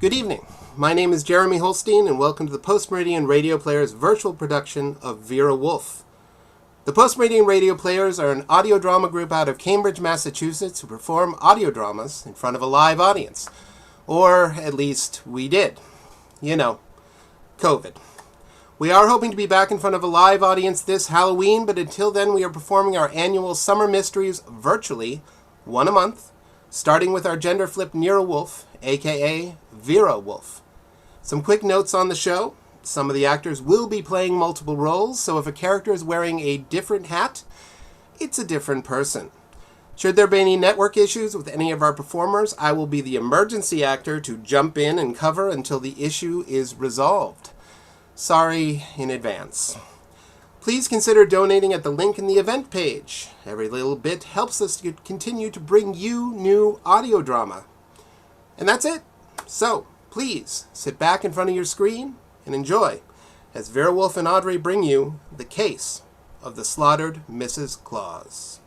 Good evening. My name is Jeremy Holstein, and welcome to the Post Meridian Radio Players virtual production of Vera Wolfe. The Post Meridian Radio Players are an audio drama group out of Cambridge, Massachusetts, who perform audio dramas in front of a live audience. Or, at least, we did. You know, COVID. We are hoping to be back in front of a live audience this Halloween, but until then we are performing our annual Summer Mysteries virtually, one a month, starting with our gender-flipped Nero Wolfe, a.k.a. Vera Wolfe. Some quick notes on the show. Some of the actors will be playing multiple roles, so if a character is wearing a different hat, it's a different person. Should there be any network issues with any of our performers, I will be the emergency actor to jump in and cover until the issue is resolved. Sorry in advance. Please consider donating at the link in the event page. Every little bit helps us to continue to bring you new audio drama. And that's it. So, please, sit back in front of your screen and enjoy as Vera Wolfe and Audrey bring you the case of the slaughtered Mrs. Claus.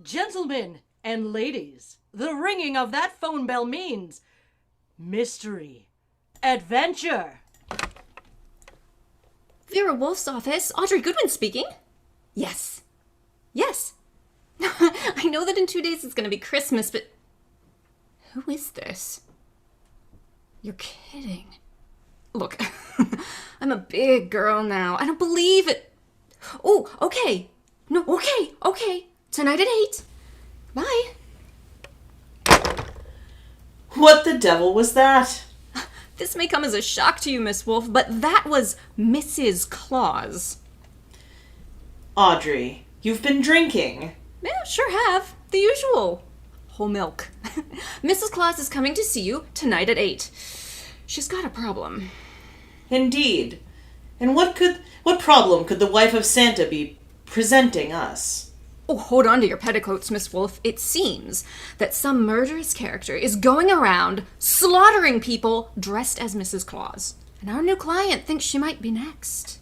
Gentlemen and ladies, the ringing of that phone bell means mystery, adventure. Vera Wolfe's office. Audrey Goodwin speaking. Yes. I know that in 2 days it's going to be Christmas, but who is this? You're kidding. Look, I'm a big girl now. I don't believe it. Oh, okay. No, okay. Tonight at 8. Bye. What the devil was that? This may come as a shock to you, Miss Wolfe, but that was Mrs. Claus. Audrey, you've been drinking. Yeah, sure have. The usual. Whole milk. Mrs. Claus is coming to see you tonight at 8. She's got a problem. Indeed. And what problem could the wife of Santa be presenting us? Oh, hold on to your petticoats, Miss Wolfe. It seems that some murderous character is going around slaughtering people dressed as Mrs. Claus. And our new client thinks she might be next.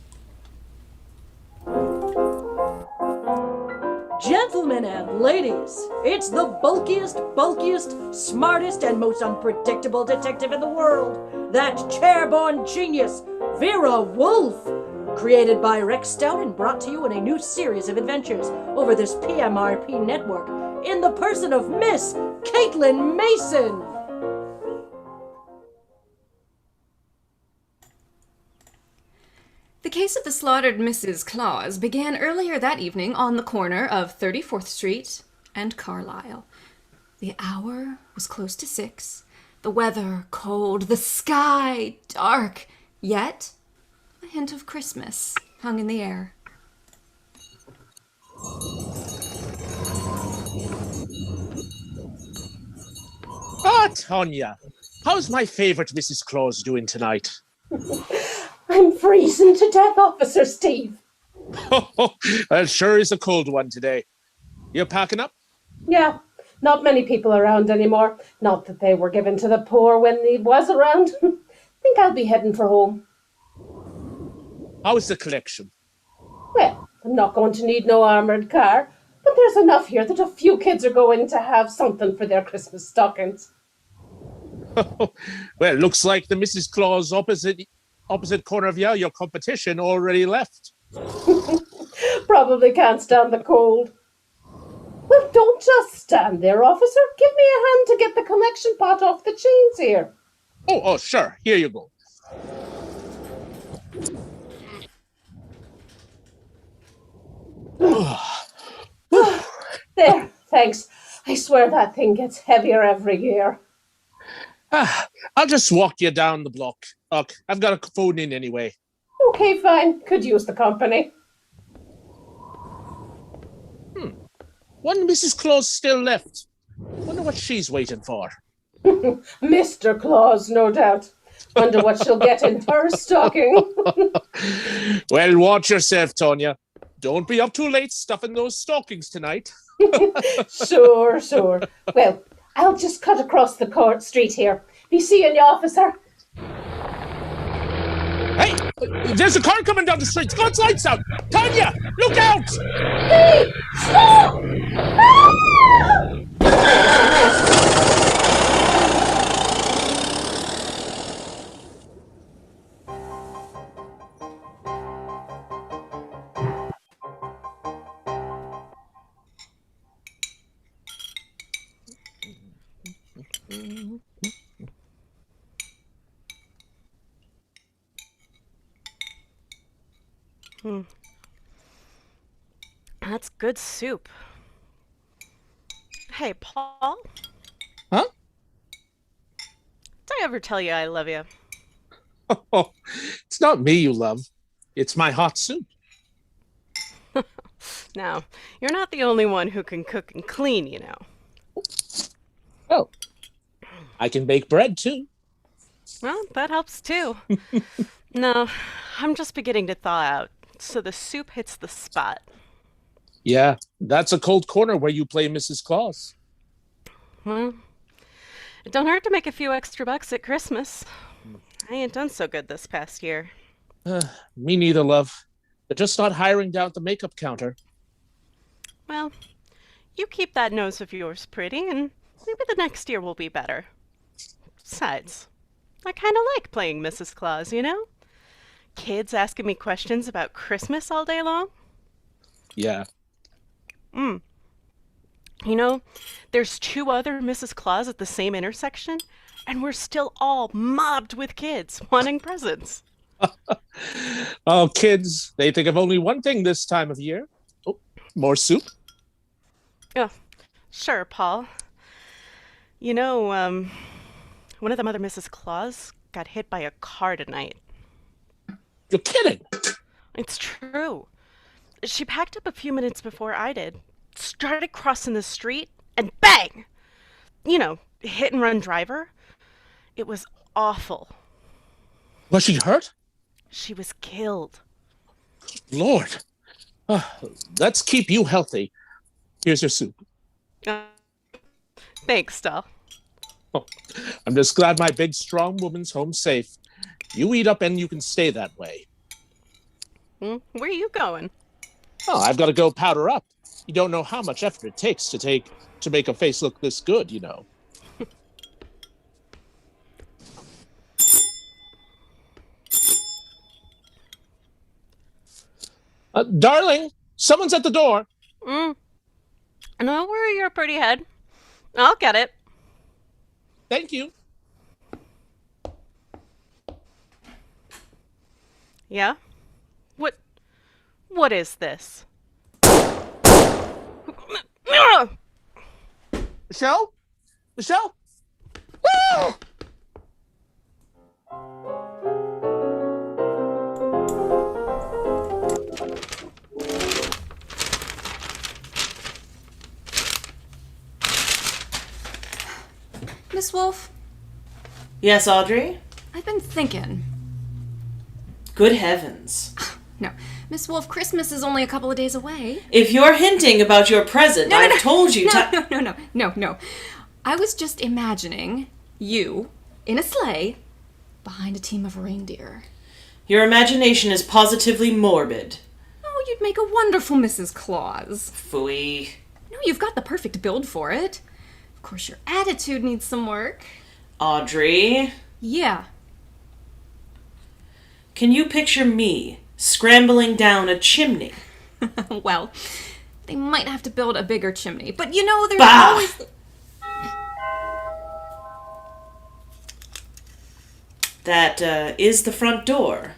Gentlemen and ladies, it's the bulkiest, smartest, and most unpredictable detective in the world. That chairborne genius, Vera Wolfe. Created by Rex Stout and brought to you in a new series of adventures over this PMRP network in the person of Miss Caitlin Mason. The case of the slaughtered Mrs. Claus began earlier that evening on the corner of 34th Street and Carlisle. The hour was close to 6, the weather cold, the sky dark, yet a hint of Christmas hung in the air. Ah, Tonya, how's my favorite Mrs. Claus doing tonight? I'm freezing to death, Officer Steve. Well, it sure is a cold one today. You packing up? Yeah, not many people around anymore. Not that they were given to the poor when he was around. Think I'll be heading for home. How's the collection? Well, I'm not going to need no armoured car, but there's enough here that a few kids are going to have something for their Christmas stockings. Well, looks like the Mrs. Claus opposite corner of your competition already left. Probably can't stand the cold. Well, don't just stand there, officer. Give me a hand to get the collection pot off the chains here. Oh, sure. Here you go. There, thanks. I swear that thing gets heavier every year. I'll just walk you down the block. Look, I've got a phone in anyway. Okay, fine. Could use the company. One Mrs. Claus still left. Wonder what she's waiting for. Mr. Claus, no doubt. Wonder what she'll get in her stocking. Well, watch yourself, Tonya. Don't be up too late stuffing those stockings tonight. Sure. Well, I'll just cut across the street here. Be seeing you, officer. There's a car coming down the street. It's got its lights out. Tanya, look out! Hey, stop! That's good soup. Hey, Paul, Huh? did I ever tell you I love you? Oh, it's not me you love. It's my hot soup. Now, you're not the only one who can cook and clean, you know. Oh, I can bake bread too. Well, that helps too. No, I'm just beginning to thaw out, so the soup hits the spot. Yeah, that's a cold corner where you play Mrs. Claus. Well, it don't hurt to make a few extra bucks at Christmas. I ain't done so good this past year. Me neither, love. They're just not hiring down at the makeup counter. Well, you keep that nose of yours pretty, and maybe the next year will be better. Besides, I kind of like playing Mrs. Claus, you know? Kids asking me questions about Christmas all day long. Yeah. You know, there's 2 other Mrs. Claus at the same intersection, and we're still all mobbed with kids wanting presents. Oh, kids, they think of only one thing this time of year. Oh, more soup? Oh, sure, Paul. You know, one of them other Mrs. Claus got hit by a car tonight. You're kidding! It's true. She packed up a few minutes before I did, started crossing the street, and bang! You know, hit and run driver. It was awful. Was she hurt? She was killed. Lord. Let's keep you healthy. Here's your soup. Thanks, Doll. Oh, I'm just glad my big, strong woman's home safe. You eat up and you can stay that way. Where are you going? Oh, I've got to go powder up. You don't know how much effort it takes to make a face look this good, you know. Darling, someone's at the door. No worry your pretty head. I'll get it. Thank you. Yeah? What is this? Michelle? Michelle? Ah! Miss Wolfe, Yes, Audrey? I've been thinking. Good heavens. No, Miss Wolfe, Christmas is only a couple of days away. If you're hinting about your present, I've told you No. I was just imagining you in a sleigh behind a team of reindeer. Your imagination is positively morbid. Oh, you'd make a wonderful Mrs. Claus. Phooey. No, you've got the perfect build for it. Of course, your attitude needs some work. Audrey, Yeah. can you picture me scrambling down a chimney? Well, they might have to build a bigger chimney, but you know, there's Bah! always... That is the front door.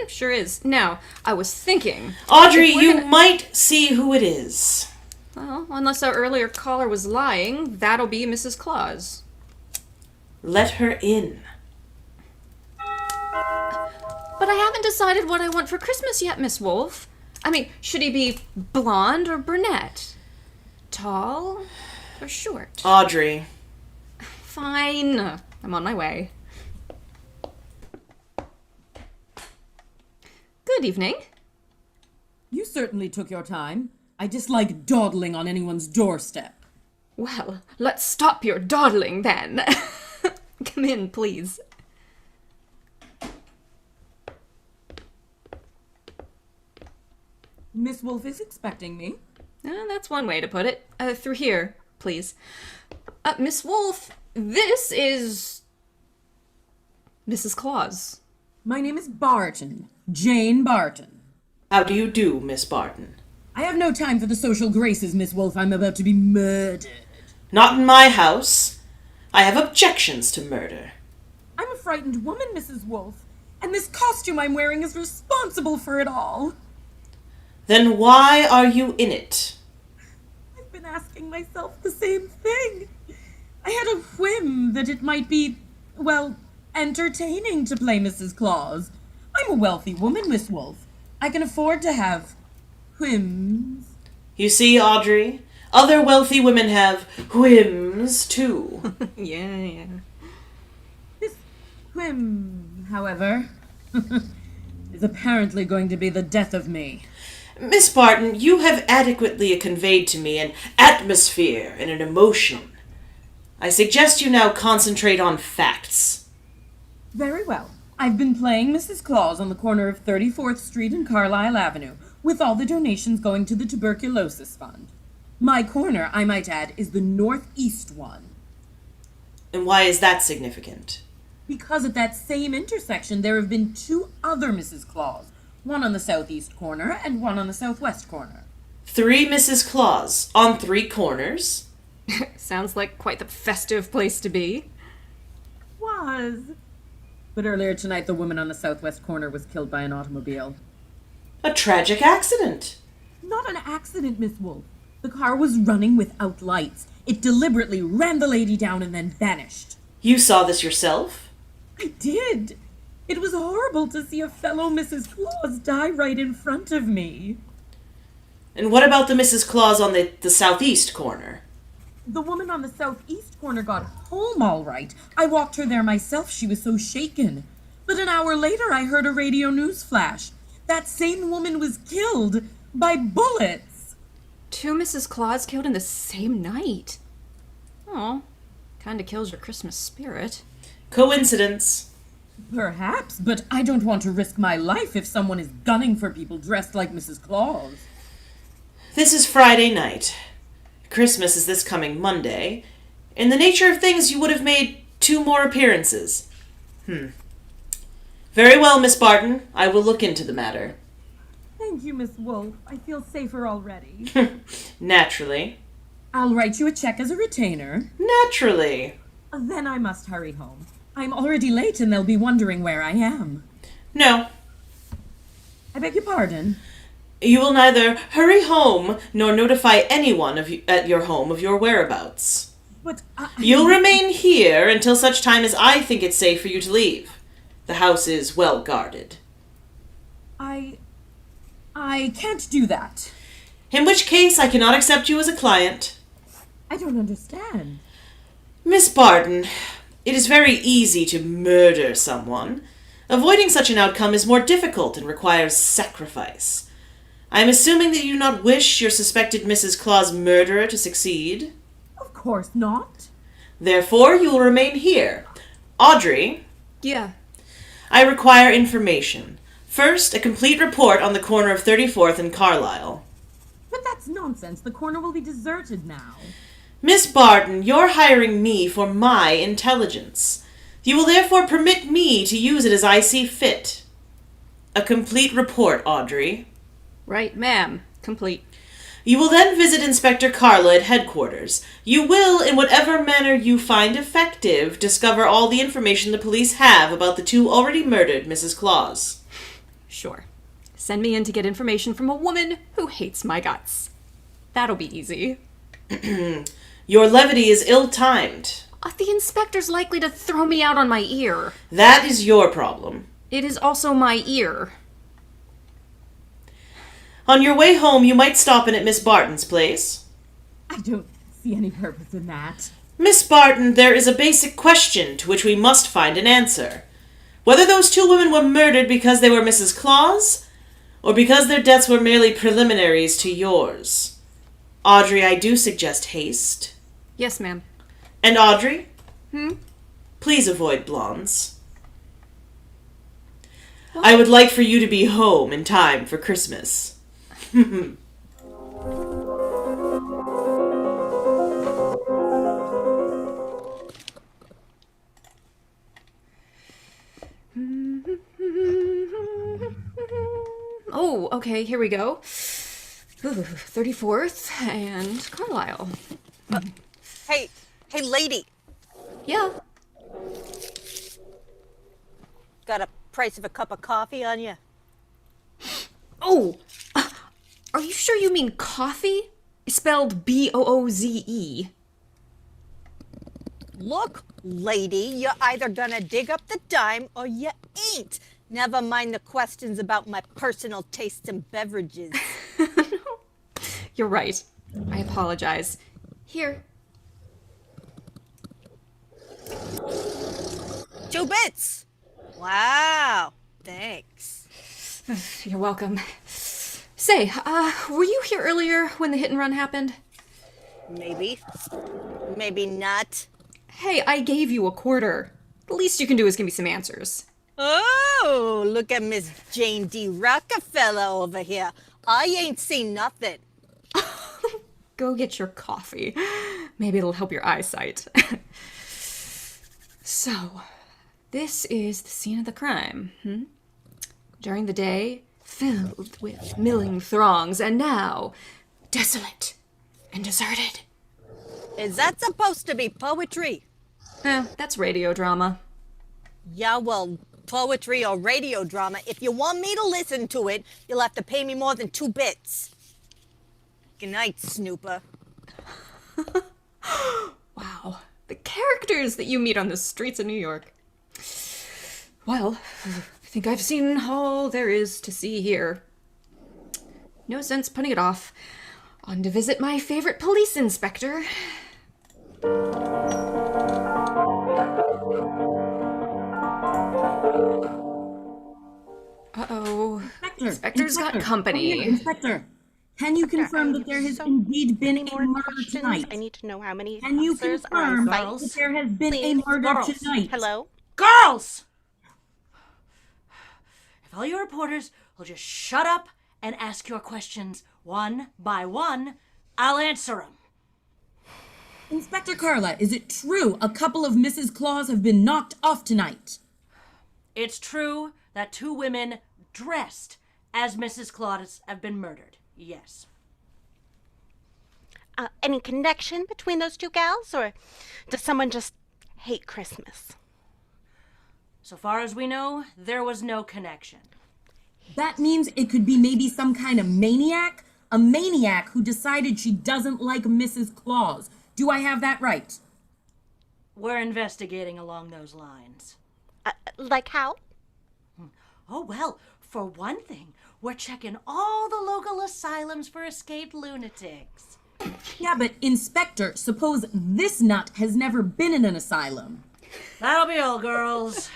Sure is. Now, I was thinking... Audrey, if we're you gonna- might see who it is. Well, unless our earlier caller was lying, that'll be Mrs. Claus. Let her in. But I haven't decided what I want for Christmas yet, Miss Wolfe. I mean, should he be blonde or brunette? Tall or short? Audrey. Fine. I'm on my way. Good evening. You certainly took your time. I dislike dawdling on anyone's doorstep. Well, let's stop your dawdling then. Come in, please. Miss Wolfe is expecting me. That's one way to put it. Through here, please. Miss Wolfe, this is Mrs. Claus. My name is Barton. Jane Barton. How do you do, Miss Barton? I have no time for the social graces, Miss Wolfe. I'm about to be murdered. Not in my house. I have objections to murder. I'm a frightened woman, Mrs. Wolfe, and this costume I'm wearing is responsible for it all. Then why are you in it? I've been asking myself the same thing. I had a whim that it might be, well, entertaining to play Mrs. Claus. I'm a wealthy woman, Miss Wolfe. I can afford to have whims. You see, Audrey, other wealthy women have whims, too. Yeah. This whim, however, is apparently going to be the death of me. Miss Barton, you have adequately conveyed to me an atmosphere and an emotion. I suggest you now concentrate on facts. Very well. I've been playing Mrs. Claus on the corner of 34th Street and Carlisle Avenue, with all the donations going to the Tuberculosis Fund. My corner, I might add, is the northeast one. And why is that significant? Because at that same intersection there have been two other Mrs. Claus, one on the southeast corner and one on the southwest corner. 3 Mrs. Claus on 3 corners? Sounds like quite the festive place to be. Was. But earlier tonight the woman on the southwest corner was killed by an automobile. A tragic accident. Not an accident, Miss Wolfe. The car was running without lights. It deliberately ran the lady down and then vanished. You saw this yourself? I did. It was horrible to see a fellow Mrs. Claus die right in front of me. And what about the Mrs. Claus on the southeast corner? The woman on the southeast corner got home all right. I walked her there myself. She was so shaken. But an hour later, I heard a radio news flash. That same woman was killed by bullets. 2 Mrs. Claus killed in the same night. Oh, kinda kills your Christmas spirit. Coincidence. Perhaps, but I don't want to risk my life if someone is gunning for people dressed like Mrs. Claus. This is Friday night. Christmas is this coming Monday. In the nature of things, you would have made 2 more appearances. Very well, Miss Barton. I will look into the matter. Thank you, Miss Wolfe. I feel safer already. Naturally. I'll write you a check as a retainer. Naturally. Then I must hurry home. I'm already late and they'll be wondering where I am. No. I beg your pardon? You will neither hurry home nor notify anyone at your home of your whereabouts. But You'll remain here until such time as I think it's safe for you to leave. The house is well guarded. I can't do that. In which case, I cannot accept you as a client. I don't understand. Miss Barton, it is very easy to murder someone. Avoiding such an outcome is more difficult and requires sacrifice. I am assuming that you do not wish your suspected Mrs. Claus murderer to succeed. Of course not. Therefore, you will remain here. Audrey? Yeah. I require information. First, a complete report on the corner of 34th and Carlisle. But that's nonsense. The corner will be deserted now. Miss Barton, you're hiring me for my intelligence. You will therefore permit me to use it as I see fit. A complete report, Audrey. Right, ma'am. Complete. You will then visit Inspector Carla at headquarters. You will, in whatever manner you find effective, discover all the information the police have about the 2 already murdered Mrs. Claus. Sure. Send me in to get information from a woman who hates my guts. That'll be easy. Your levity is ill-timed. The inspector's likely to throw me out on my ear. That is your problem. It is also my ear. On your way home, you might stop in at Miss Barton's place. I don't see any purpose in that. Miss Barton, there is a basic question to which we must find an answer. Whether those 2 women were murdered because they were Mrs. Claus, or because their deaths were merely preliminaries to yours. Audrey, I do suggest haste. Yes, ma'am. And Audrey? Hmm? Please avoid blondes. What? I would like for you to be home in time for Christmas. Oh, okay, here we go. 34th and Carlisle. Hey, lady. Yeah. Got a price of a cup of coffee on you? Oh, are you sure you mean coffee? Spelled B-O-O-Z-E. Look, lady, you're either gonna dig up the dime or you ain't. Never mind the questions about my personal tastes in beverages. You're right. I apologize. Here. 2 bits. Wow, thanks. You're welcome. Say, were you here earlier when the hit and run happened? Maybe. Maybe not. Hey, I gave you a quarter. The least you can do is give me some answers. Oh, look at Miss Jane D. Rockefeller over here. I ain't seen nothing. Go get your coffee. Maybe it'll help your eyesight. So, this is the scene of the crime. During the day, filled with milling throngs, and now, desolate and deserted. Is that supposed to be poetry? That's radio drama. Yeah, well, poetry or radio drama, if you want me to listen to it, you'll have to pay me more than 2 bits. Good night, Snooper. Wow, the characters that you meet on the streets of New York. Well, I think I've seen all there is to see here. No sense putting it off. On to visit my favorite police inspector. Uh-oh. Inspector's got company. Inspector, can you confirm that there has indeed been a murder tonight? I need to know how many Can you officers confirm are on that site. there has been a Please, murder girls. tonight? Hello? Girls! If all you reporters will just shut up and ask your questions one by one, I'll answer them. Inspector Carla, is it true a couple of Mrs. Claus have been knocked off tonight? It's true that 2 women dressed as Mrs. Claus have been murdered. Yes. Any connection between those 2 gals, or does someone just hate Christmas? So far as we know, there was no connection. That means it could be maybe some kind of maniac? A maniac who decided she doesn't like Mrs. Claus. Do I have that right? We're investigating along those lines. Like how? Oh, well, for one thing, we're checking all the local asylums for escaped lunatics. Yeah, but Inspector, suppose this nut has never been in an asylum. That'll be all, girls.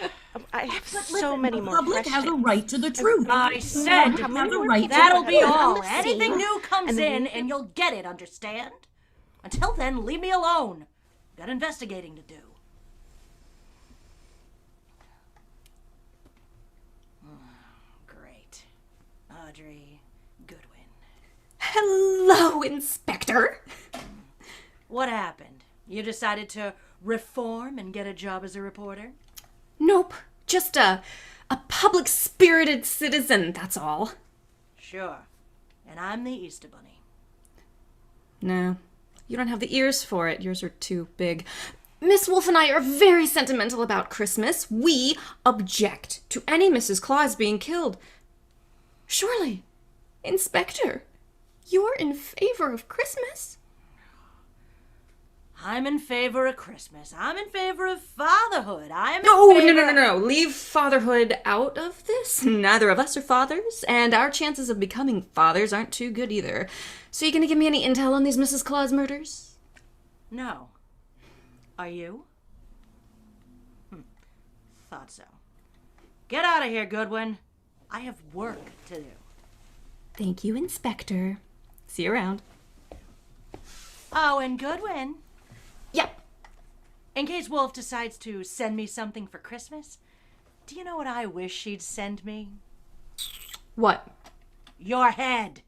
I have so many more The public questions. has a right to the truth. I said Has a right to that'll the be truth. all. on the Anything scene, new comes and then in you- and you'll get it, understand? Until then, leave me alone. Got investigating to do. Great. Audrey Goodwin. Hello, Inspector. What happened? You decided to reform and get a job as a reporter? Nope, just a public-spirited citizen, that's all. Sure. And I'm the Easter Bunny. No, you don't have the ears for it. Yours are too big. Miss Wolfe and I are very sentimental about Christmas. We object to any Mrs. Claus being killed. Surely, Inspector, you're in favor of Christmas? I'm in favor of Christmas. I'm in favor of fatherhood. I'm in No, favor... no. Leave fatherhood out of this. Neither of us are fathers, and our chances of becoming fathers aren't too good either. So you gonna give me any intel on these Mrs. Claus murders? No. Are you? Thought so. Get out of here, Goodwin. I have work to do. Thank you, Inspector. See you around. Oh, and Goodwin, Yep. in case Wolfe decides to send me something for Christmas, do you know what I wish she'd send me? What? Your head.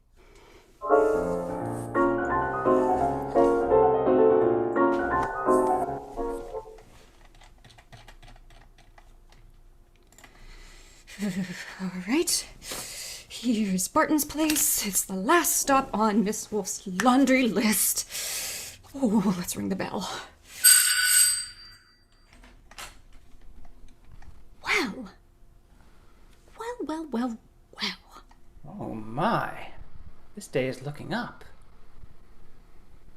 All right. Here's Barton's place. It's the last stop on Miss Wolfe's laundry list. Oh, let's ring the bell. Well. Well. Oh my. This day is looking up.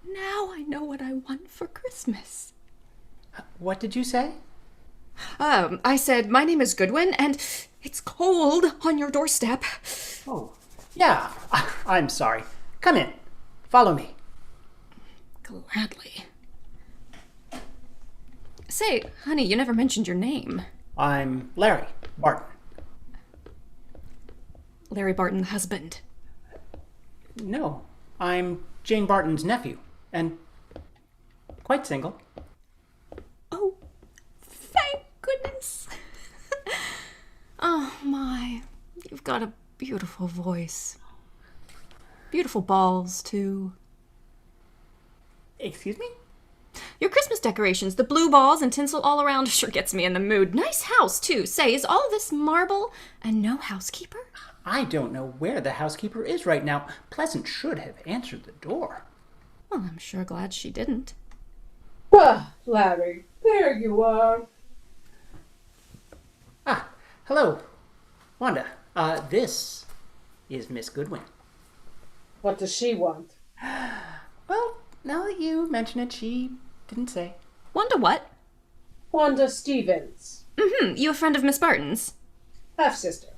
Now I know what I want for Christmas. What did you say? I said, my name is Goodwin, and it's cold on your doorstep. Oh, yeah. I'm sorry. Come in. Follow me. Gladly. Say, honey, you never mentioned your name. I'm Larry Barton. Larry Barton, the husband. No, I'm Jane Barton's nephew, and quite single. Oh, thank goodness. Oh, my. You've got a beautiful voice. Beautiful balls, too. Excuse me? Your Christmas decorations, the blue balls and tinsel all around, sure gets me in the mood. Nice house, too. Say, is all this marble and no housekeeper? I don't know where the housekeeper is right now. Pleasant should have answered the door. Well, I'm sure glad she didn't. Ah, Larry, there you are. Ah, hello. Wanda, this is Miss Goodwin. What does she want? Well, now that you mention it, she didn't say. Wanda what? Wanda Stevens. You a friend of Miss Barton's? Half-sister.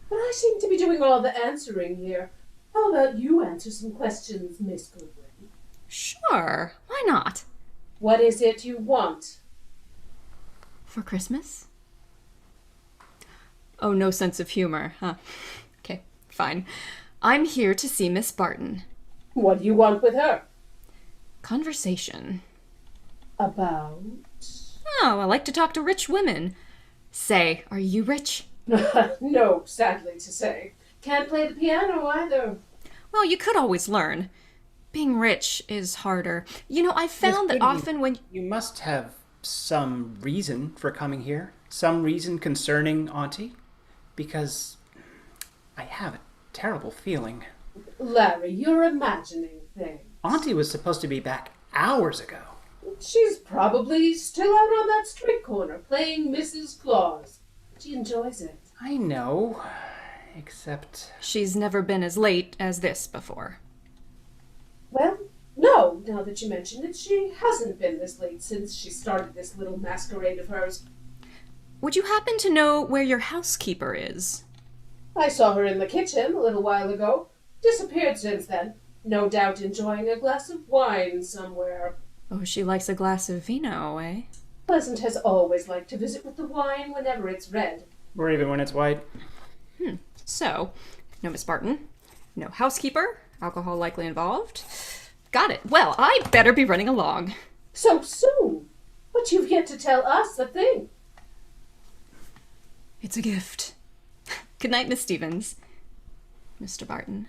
But I seem to be doing all the answering here. How about you answer some questions, Miss Goodwin? Sure. Why not? What is it you want? For Christmas? Oh, no sense of humor, huh? Okay, fine. I'm here to see Miss Barton. What do you want with her? Conversation. About? Oh, I like to talk to rich women. Say, are you rich? No, sadly to say. Can't play the piano either. Well, you could always learn. Being rich is harder. You know, I've found that often when... You must have some reason for coming here. Some reason concerning Auntie. Because I have a terrible feeling. Larry, you're imagining things. Auntie was supposed to be back hours ago. She's probably still out on that street corner playing Mrs. Claus. She enjoys it. I know, except... She's never been as late as this before. Well, no, now that you mention it, she hasn't been this late since she started this little masquerade of hers. Would you happen to know where your housekeeper is? I saw her in the kitchen a little while ago. Disappeared since then. No doubt enjoying a glass of wine somewhere. Oh, she likes a glass of vino, eh? Pleasant has always liked to visit with the wine whenever it's red. Or even when it's white. So, no Miss Barton, no housekeeper, alcohol likely involved. Got it. Well, I better be running along. So soon? But you've yet to tell us a thing. It's a gift. Good night, Miss Stevens. Mr. Barton.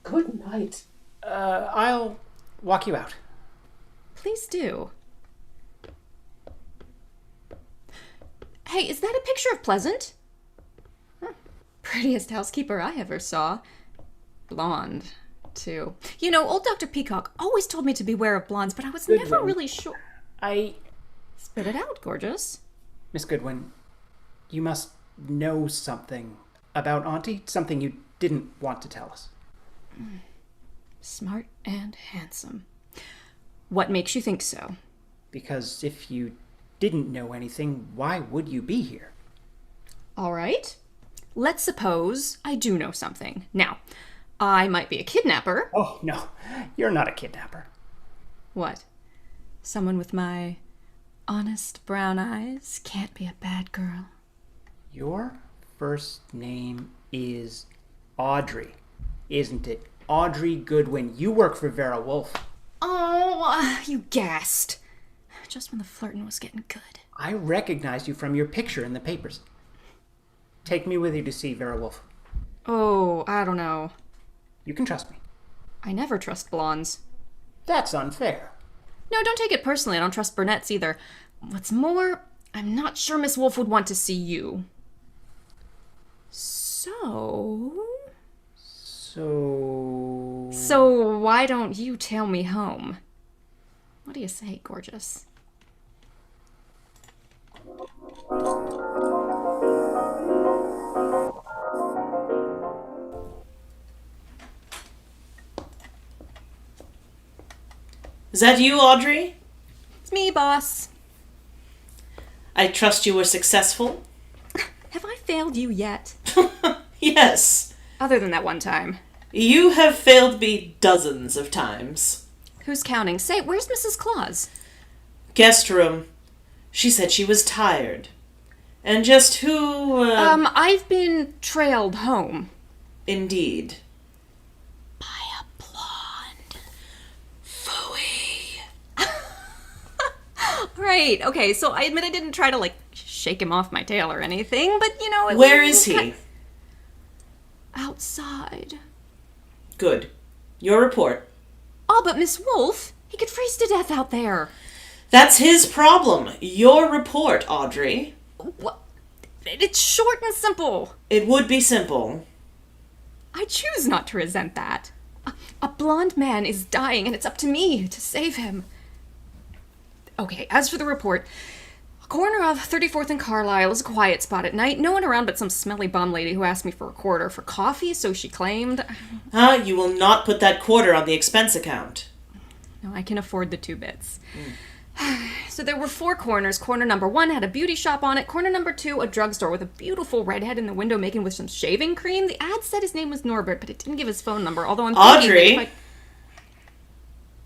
Good night. I'll walk you out. Please do. Hey, is that a picture of Pleasant? Huh. Prettiest housekeeper I ever saw. Blonde, too. You know, old Dr. Peacock always told me to beware of blondes, but I was never really sure. Spit it out, gorgeous. Miss Goodwin, you must know something about Auntie, something you didn't want to tell us. Smart and handsome. What makes you think so? Because if you didn't know anything, why would you be here? All right. Let's suppose I do know something. Now, I might be a kidnapper. Oh, no. You're not a kidnapper. What? Someone with my honest brown eyes can't be a bad girl. Your first name is Audrey, isn't it? Audrey Goodwin. You work for Vera Wolfe. Oh, you gassed. Just when the flirting was getting good. I recognized you from your picture in the papers. Take me with you to see Vera Wolfe. Oh, I don't know. You can trust me. I never trust blondes. That's unfair. No, don't take it personally. I don't trust brunettes either. What's more, I'm not sure Miss Wolfe would want to see you. So why don't you tail me home? What do you say, gorgeous? Is that you, Audrey? It's me, boss. I trust you were successful? Have I failed you yet? Yes. Other than that one time. You have failed me dozens of times. Who's counting? Say, where's Mrs. Claus? Guest room. She said she was tired. And just who, I've been trailed home. Indeed. By a blonde. Phooey. Right, okay, so I admit I didn't try to, shake him off my tail or anything, but, Where is he? Outside. Good. Your report. Oh, but Miss Wolfe, he could freeze to death out there. That's his problem. Your report, Audrey. What? It's short and simple. It would be simple. I choose not to resent that. A blonde man is dying, and it's up to me to save him. Okay, as for the report, a corner of 34th and Carlisle is a quiet spot at night. No one around but some smelly bum lady who asked me for a quarter for coffee, so she claimed. You will not put that quarter on the expense account. No, I can afford the 2 bits. So there were 4 corners. Corner number 1 had a beauty shop on it. Corner number 2, a drugstore with a beautiful redhead in the window making with some shaving cream. The ad said his name was Norbert, but it didn't give his phone number, although I'm thinking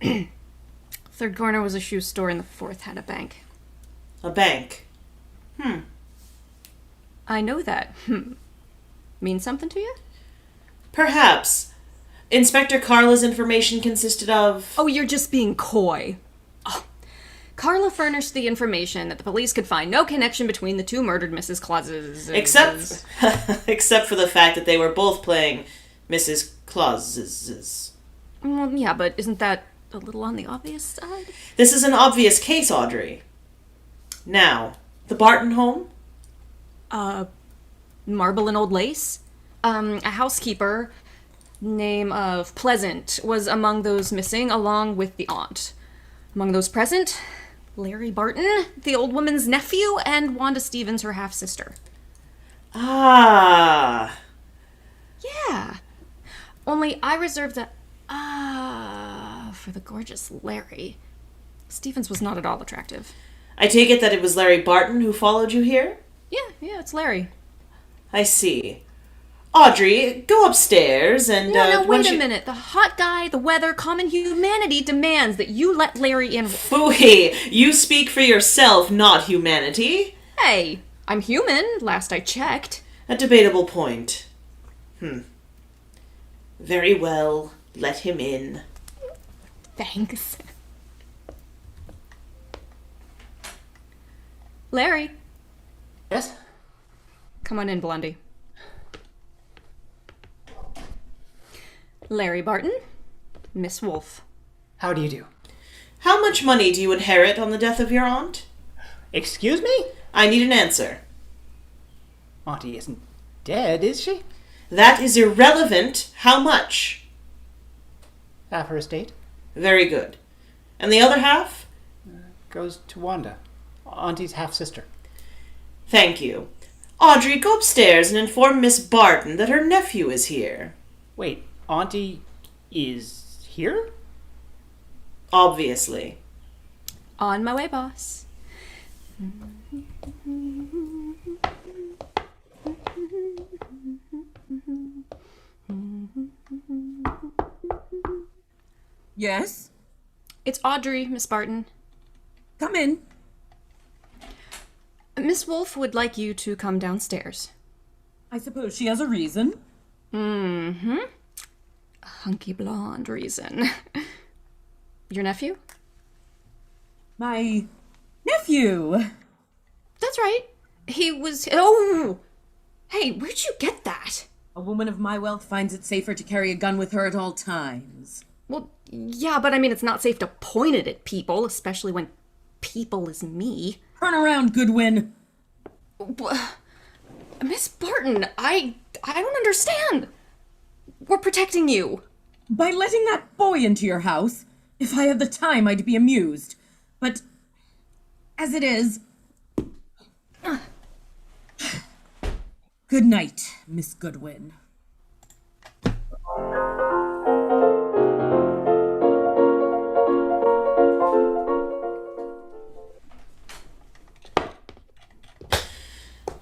Audrey! Third corner was a shoe store, and the 4th had a bank. A bank. I know that. Means something to you? Perhaps. Inspector Carla's information consisted of... Oh, you're just being coy. Oh. Carla furnished the information that the police could find no connection between the 2 murdered Mrs. Clauses. Except for the fact that they were both playing Mrs. Clauses. Well, yeah, but isn't that a little on the obvious side? This is an obvious case, Audrey. Now, the Barton home? Marble and old lace. A housekeeper, name of Pleasant, was among those missing, along with the aunt. Among those present, Larry Barton, the old woman's nephew, and Wanda Stevens, her half-sister. Ah. Yeah. Only I reserved the for the gorgeous Larry. Stevens was not at all attractive. I take it that it was Larry Barton who followed you here? Yeah, it's Larry. I see. Audrey, go upstairs and... No, wait a minute. The hot guy, the weather, common humanity demands that you let Larry in... Phooey! You speak for yourself, not humanity. Hey, I'm human, last I checked. A debatable point. Very well. Let him in. Thanks. Larry. Yes? Come on in, Blondie. Larry Barton, Miss Wolfe. How do you do? How much money do you inherit on the death of your aunt? Excuse me? I need an answer. Auntie isn't dead, is she? That is irrelevant. How much? Half her estate. Very good. And the other half? Goes to Wanda, Auntie's half-sister. Thank you. Audrey, go upstairs and inform Miss Barton that her nephew is here. Wait, Auntie is here? Obviously. On my way, boss. Yes? It's Audrey, Miss Barton. Come in. Miss Wolfe would like you to come downstairs. I suppose she has a reason. Mm-hmm. A hunky blonde reason. Your nephew? My nephew. That's right. He was... Oh! Hey, where'd you get that? A woman of my wealth finds it safer to carry a gun with her at all times. Well, yeah, but I mean, it's not safe to point it at people, especially when people is me. Turn around, Goodwin! Miss Barton, I don't understand. We're protecting you. By letting that boy into your house? If I had the time, I'd be amused. But as it is... Good night, Miss Goodwin.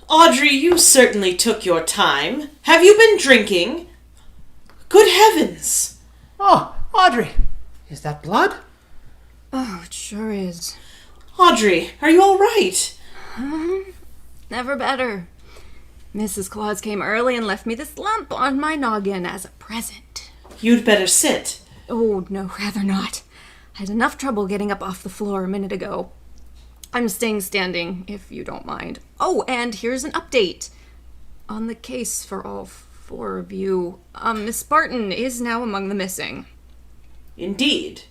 Audrey, you certainly took your time. Have you been drinking? Good heavens! Oh, Audrey! Is that blood? Oh, it sure is. Audrey, are you all right? Never better. Mrs. Claus came early and left me this lump on my noggin as a present. You'd better sit. Oh, no, rather not. I had enough trouble getting up off the floor a minute ago. I'm staying standing, if you don't mind. Oh, and here's an update on the case for all four of you. Miss Barton is now among the missing. Indeed.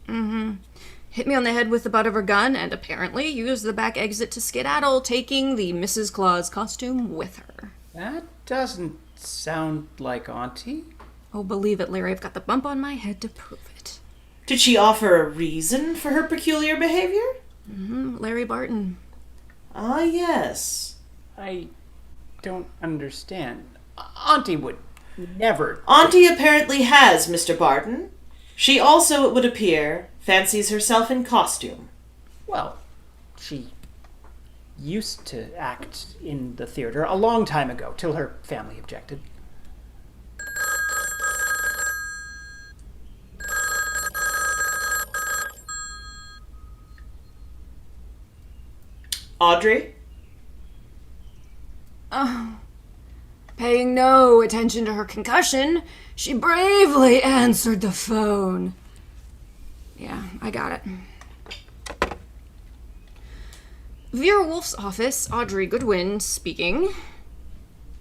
Hit me on the head with the butt of her gun and apparently used the back exit to skedaddle, taking the Mrs. Claus costume with her. That doesn't sound like Auntie. Oh, believe it, Larry, I've got the bump on my head to prove it. Did she offer a reason for her peculiar behavior? Larry Barton. Ah, yes. I don't understand. Auntie would never... Auntie apparently has, Mr. Barton. She also, it would appear, fancies herself in costume. Well, she used to act in the theater a long time ago, till her family objected. Audrey? Oh. Paying no attention to her concussion, she bravely answered the phone. Yeah, I got it. Vera Wolfe's office, Audrey Goodwin speaking.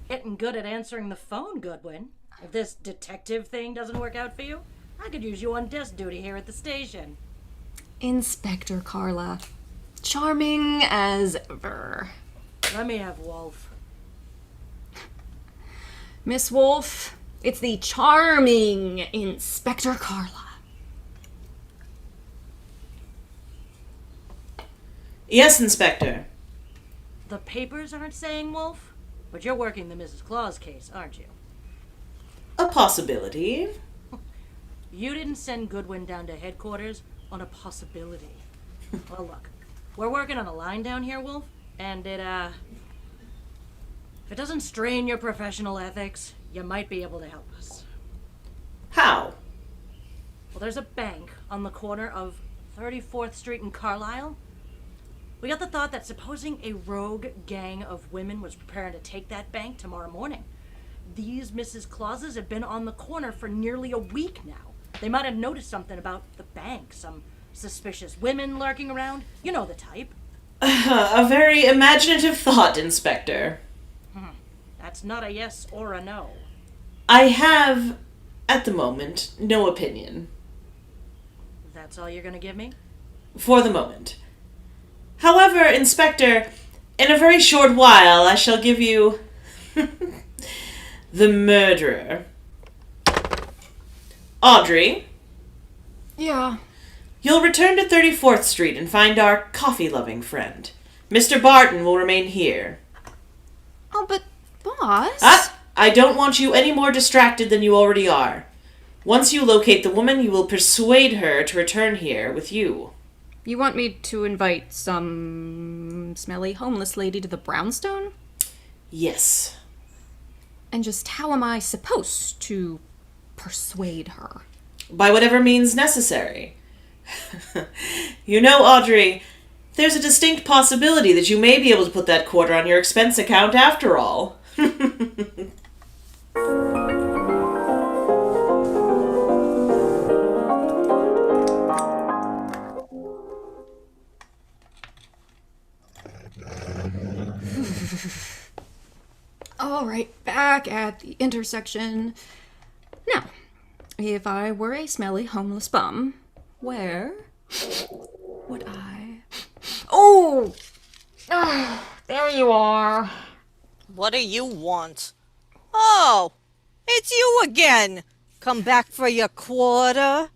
Getting good at answering the phone, Goodwin. If this detective thing doesn't work out for you, I could use you on desk duty here at the station. Inspector Carla. Charming as ever. Let me have Wolfe. Miss Wolfe, it's the charming Inspector Carla. Yes, Inspector. The papers aren't saying Wolfe, but you're working the Mrs. Claus case, aren't you? A possibility. You didn't send Goodwin down to headquarters on a possibility. Well, look, we're working on a line down here, Wolfe, and if it doesn't strain your professional ethics, you might be able to help us. How? Well, there's a bank on the corner of 34th Street and Carlisle. We got the thought that supposing a rogue gang of women was preparing to take that bank tomorrow morning, these Mrs. Clauses have been on the corner for nearly a week now. They might have noticed something about the bank, some suspicious women lurking around. You know the type. A very imaginative thought, Inspector. That's not a yes or a no. I have, at the moment, no opinion. That's all you're gonna give me? For the moment. However, Inspector, in a very short while I shall give you the murderer. Audrey? Yeah. You'll return to 34th Street and find our coffee-loving friend. Mr. Barton will remain here. Oh, but boss... I don't want you any more distracted than you already are. Once you locate the woman, you will persuade her to return here with you. You want me to invite some smelly homeless lady to the brownstone? Yes. And just how am I supposed to persuade her? By whatever means necessary. You know, Audrey, there's a distinct possibility that you may be able to put that quarter on your expense account after all. All right, back back at the intersection. Now, if I were a smelly homeless bum, where would I... Oh! Ah, there you are. What do you want? Oh, it's you again. Come back for your quarter?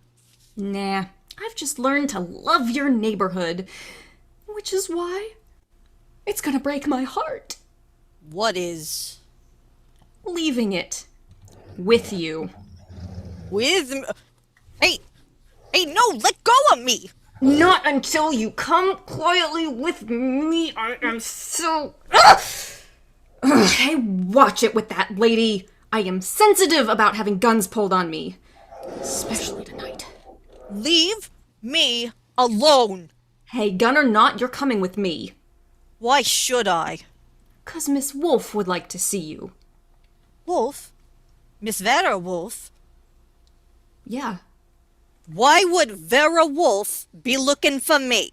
Nah, I've just learned to love your neighborhood, which is why it's gonna break my heart. What is? Leaving it. With you. With me? Hey, no, let go of me! Not until you come quietly with me. I am so... Hey, watch it with that lady. I am sensitive about having guns pulled on me. Especially tonight. Leave me alone. Hey, gun or not, you're coming with me. Why should I? 'Cause Miss Wolfe would like to see you. Wolfe? Miss Vera Wolfe? Yeah. Why would Vera Wolfe be looking for me?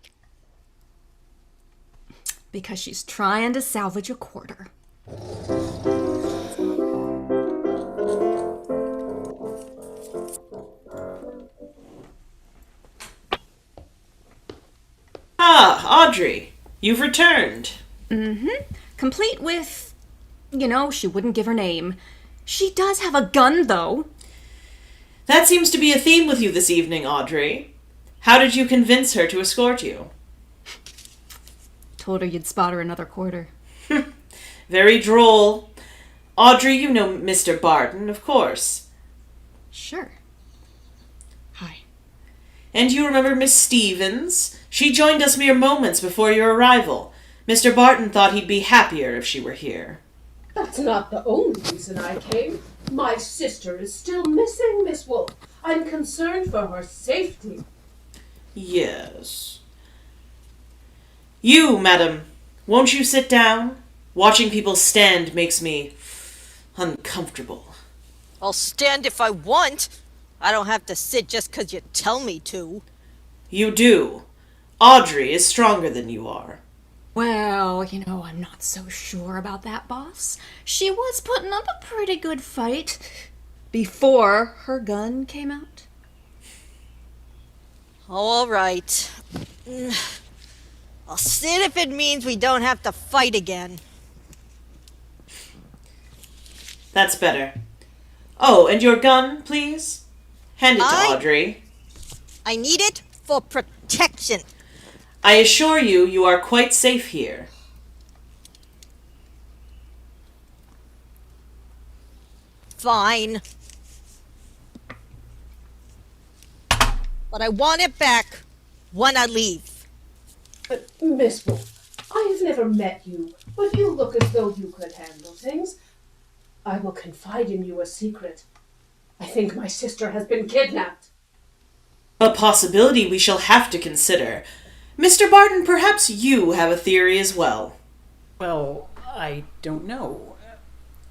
Because she's trying to salvage a quarter. Ah, Audrey, you've returned. Complete with, she wouldn't give her name. She does have a gun, though. That seems to be a theme with you this evening, Audrey. How did you convince her to escort you? Told her you'd spot her another quarter. Very droll. Audrey, you know Mr. Barton, of course. Sure. Hi. And you remember Miss Stevens? She joined us mere moments before your arrival. Mr. Barton thought he'd be happier if she were here. That's not the only reason I came. My sister is still missing, Miss Wolfe. I'm concerned for her safety. Yes. You, madam, won't you sit down? Watching people stand makes me uncomfortable. I'll stand if I want. I don't have to sit just 'cause you tell me to. You do. Audrey is stronger than you are. Well, I'm not so sure about that, boss. She was putting up a pretty good fight before her gun came out. All right. I'll sit if it means we don't have to fight again. That's better. Oh, and your gun, please? Hand it to Audrey. I need it for protection. I assure you, you are quite safe here. Fine. But I want it back when I leave. Miss Wolfe, I have never met you, but you look as though you could handle things. I will confide in you a secret. I think my sister has been kidnapped. A possibility we shall have to consider. Mr. Barton, perhaps you have a theory as well. Well, I don't know.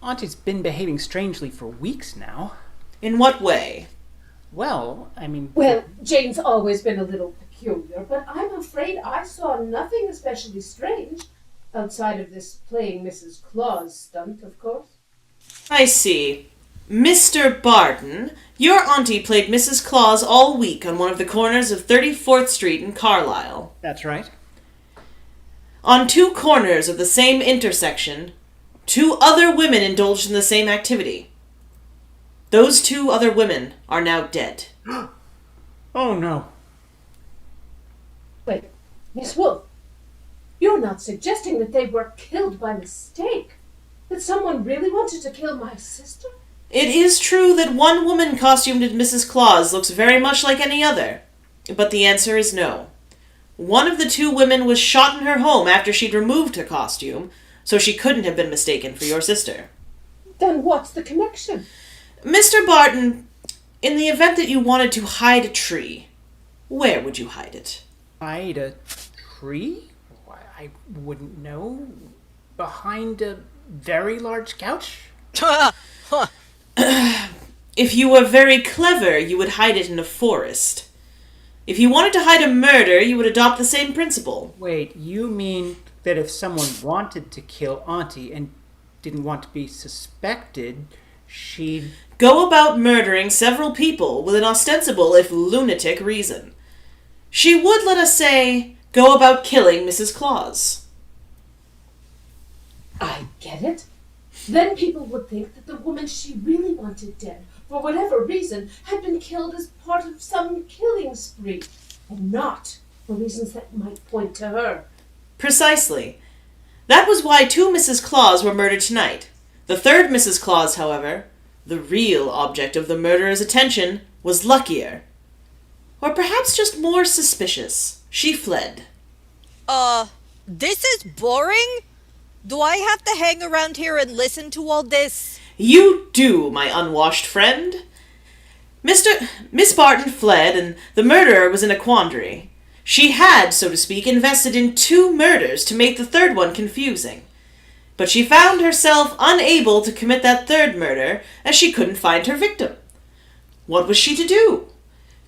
Auntie's been behaving strangely for weeks now. In what way? Well, Jane's always been a little peculiar, but I'm afraid I saw nothing especially strange, outside of this playing Mrs. Claus stunt, of course. I see. Mr. Barton, your auntie played Mrs. Claus all week on one of the corners of 34th Street in Carlisle. That's right. On two corners of the same intersection, two other women indulged in the same activity. Those two other women are now dead. Oh, no. Wait, Miss Wolfe, you're not suggesting that they were killed by mistake? That someone really wanted to kill my sister? It is true that one woman costumed as Mrs. Claus looks very much like any other, but the answer is no. One of the two women was shot in her home after she'd removed her costume, so she couldn't have been mistaken for your sister. Then what's the connection? Mr. Barton, in the event that you wanted to hide a tree, where would you hide it? Hide a tree? Why, I wouldn't know. Behind a very large couch? If you were very clever, you would hide it in a forest. If you wanted to hide a murder, you would adopt the same principle. Wait, you mean that if someone wanted to kill Auntie and didn't want to be suspected, she'd go about murdering several people with an ostensible, if lunatic, reason. She would, let us say, go about killing Mrs. Claus. I get it. Then people would think that the woman she really wanted dead, for whatever reason, had been killed as part of some killing spree, and not for reasons that might point to her. Precisely. That was why 2 Mrs. Claus were murdered tonight. The 3rd Mrs. Claus, however, the real object of the murderer's attention, was luckier. Or perhaps just more suspicious. She fled. This is boring? Do I have to hang around here and listen to all this? You do, my unwashed friend. Miss Barton fled, and the murderer was in a quandary. She had, so to speak, invested in 2 murders to make the 3rd one confusing. But she found herself unable to commit that 3rd murder, as she couldn't find her victim. What was she to do?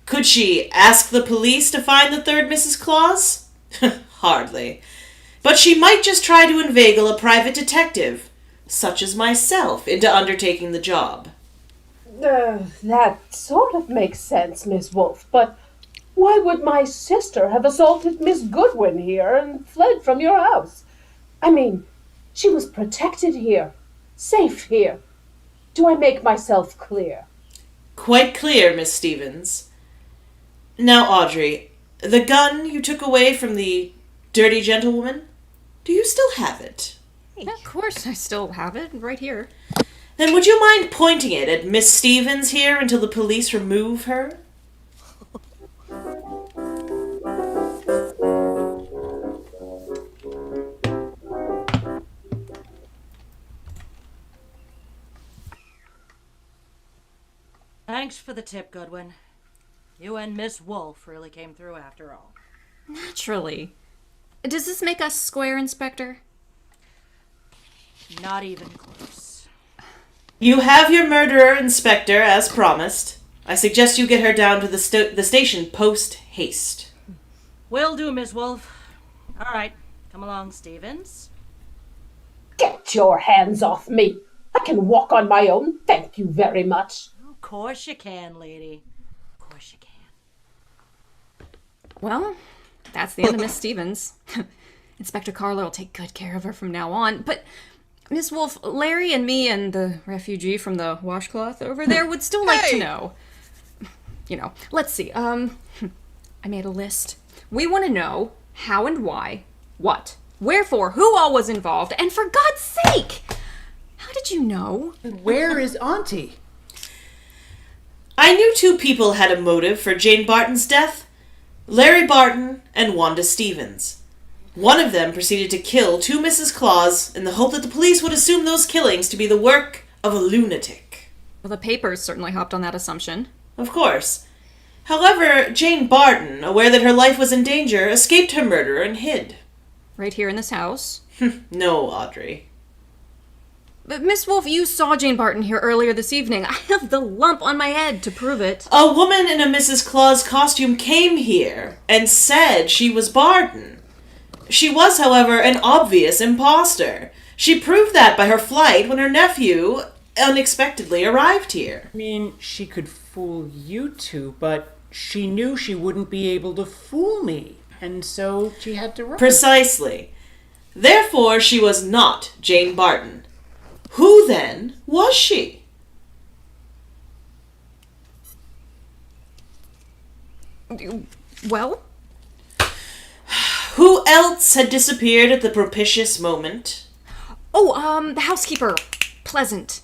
Could she ask the police to find the 3rd Mrs. Claus? Hardly. But she might just try to inveigle a private detective, such as myself, into undertaking the job. That sort of makes sense, Miss Wolfe, but why would my sister have assaulted Miss Goodwin here and fled from your house? I mean, she was protected here, safe here. Do I make myself clear? Quite clear, Miss Stevens. Now, Audrey, the gun you took away from the dirty gentlewoman, do you still have it? Yeah, of course, I still have it, right here. Then would you mind pointing it at Miss Stevens here until the police remove her? Thanks for the tip, Goodwin. You and Miss Wolfe really came through after all. Naturally. Does this make us square, Inspector? Not even close. You have your murderer, Inspector, as promised. I suggest you get her down to the station post-haste. Will do, Miss Wolfe. All right, come along, Stevens. Get your hands off me. I can walk on my own, thank you very much. Of course you can, lady. Of course you can. Well, that's the end of Miss Stevens. Inspector Carlo will take good care of her from now on. But, Miss Wolfe, Larry and me and the refugee from the washcloth over there would still like to know. Let's see. I made a list. We want to know how and why, what, wherefore, who all was involved, and for God's sake, how did you know? Where is Auntie? I knew 2 people had a motive for Jane Barton's death. Larry Barton and Wanda Stevens. One of them proceeded to kill 2 Mrs. Claus in the hope that the police would assume those killings to be the work of a lunatic. Well, the papers certainly hopped on that assumption. Of course. However, Jane Barton, aware that her life was in danger, escaped her murderer and hid. Right here in this house? No, Audrey. But Miss Wolfe, you saw Jane Barton here earlier this evening. I have the lump on my head to prove it. A woman in a Mrs. Claus costume came here and said she was Barton. She was, however, an obvious imposter. She proved that by her flight when her nephew unexpectedly arrived here. I mean, she could fool you 2, but she knew she wouldn't be able to fool me, and so she had to run. Precisely. Therefore, she was not Jane Barton. Who, then, was she? Well? Who else had disappeared at the propitious moment? Oh, the housekeeper. Pleasant.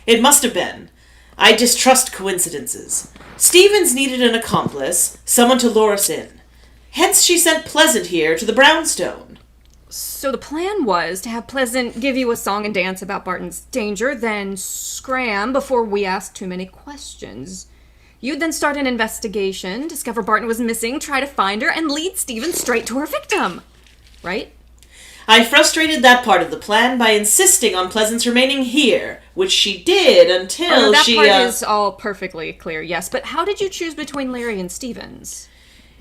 It must have been. I distrust coincidences. Stevens needed an accomplice, someone to lure us in. Hence she sent Pleasant here to the brownstone. So the plan was to have Pleasant give you a song and dance about Barton's danger, then scram before we asked too many questions. You'd then start an investigation, discover Barton was missing, try to find her, and lead Stevens straight to her victim. Right? I frustrated that part of the plan by insisting on Pleasant's remaining here, which she did until that she, part is all perfectly clear, yes. But how did you choose between Larry and Stevens?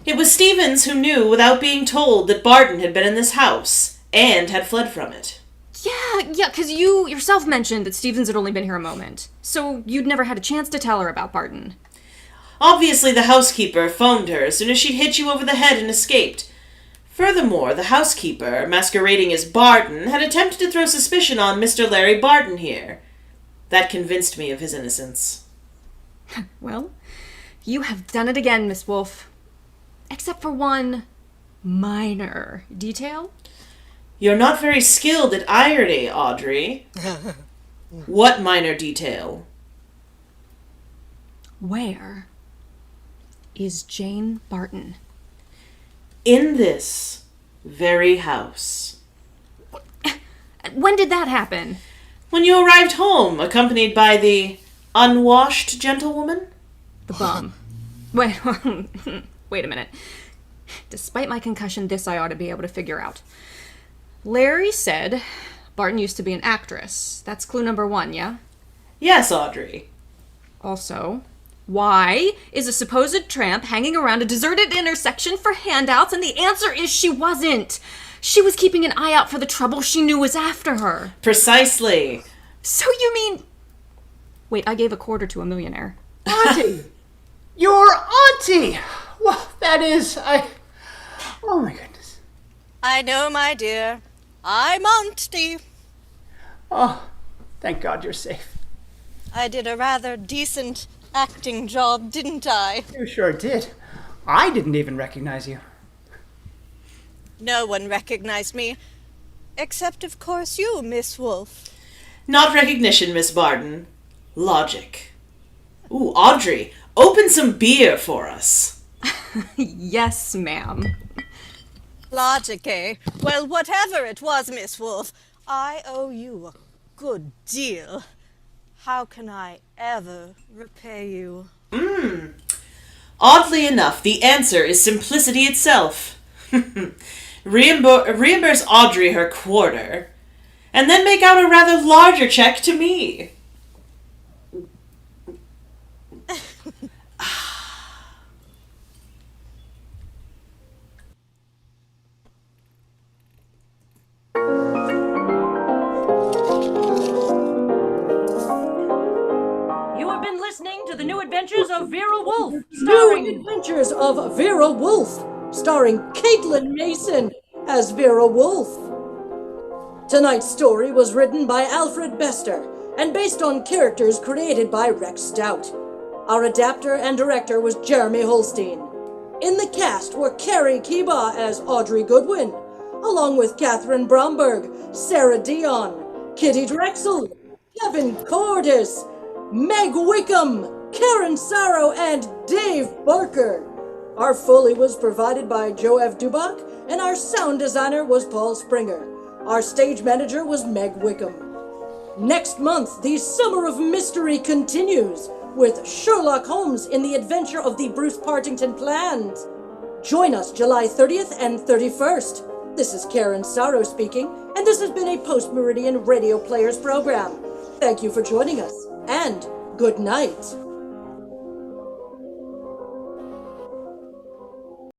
It was Stevens who knew, without being told, that Barton had been in this house, and had fled from it. Yeah, because you yourself mentioned that Stevens had only been here a moment, so you'd never had a chance to tell her about Barton. Obviously, the housekeeper phoned her as soon as she'd hit you over the head and escaped. Furthermore, the housekeeper, masquerading as Barton, had attempted to throw suspicion on Mr. Larry Barton here. That convinced me of his innocence. Well, you have done it again, Miss Wolfe. Except for one minor detail. You're not very skilled at irony, Audrey. What minor detail? Where is Jane Barton? In this very house. When did that happen? When you arrived home, accompanied by the unwashed gentlewoman? The bum. Wait a minute. Despite my concussion, this I ought to be able to figure out. Larry said Barton used to be an actress. That's clue number 1, yeah? Yes, Audrey. Also, why is a supposed tramp hanging around a deserted intersection for handouts? And the answer is she wasn't. She was keeping an eye out for the trouble she knew was after her. Precisely. So you mean... Wait, I gave a quarter to a millionaire. Auntie! Your auntie! Well, that is... Oh my goodness. I know, my dear. I'm auntie. Oh, thank God you're safe. I did a rather decent acting job, didn't I? You sure did. I didn't even recognize you. No one recognized me. Except, of course, you, Miss Wolfe. Not recognition, Miss Barton. Logic. Ooh, Audrey, open some beer for us. Yes, ma'am. Logic, eh? Well, whatever it was, Miss Wolfe, I owe you a good deal. How can I ever repay you? Oddly enough, the answer is simplicity itself. Reimburse Audrey her quarter, and then make out a rather larger check to me. You have been listening to the New Adventures of Vera Wolfe, New Adventures of Vera Wolfe, starring Caitlin Mason as Vera Wolfe. Tonight's story was written by Alfred Bester and based on characters created by Rex Stout. Our adapter and director was Jeremy Holstein. In the cast were Carrie Kiba as Audrey Goodwin, along with Catherine Bromberg, Sarah Dion, Kitty Drexel, Kevin Cordis, Meg Wickham, Karen Sarrow, and Dave Barker. Our Foley was provided by Joe F. Dubach, and our sound designer was Paul Springer. Our stage manager was Meg Wickham. Next month, the Summer of Mystery continues with Sherlock Holmes in the Adventure of the Bruce Partington Plans. Join us July 30th and 31st. This is Karen Sarrow speaking, and this has been a Post-Meridian Radio Players program. Thank you for joining us, and good night.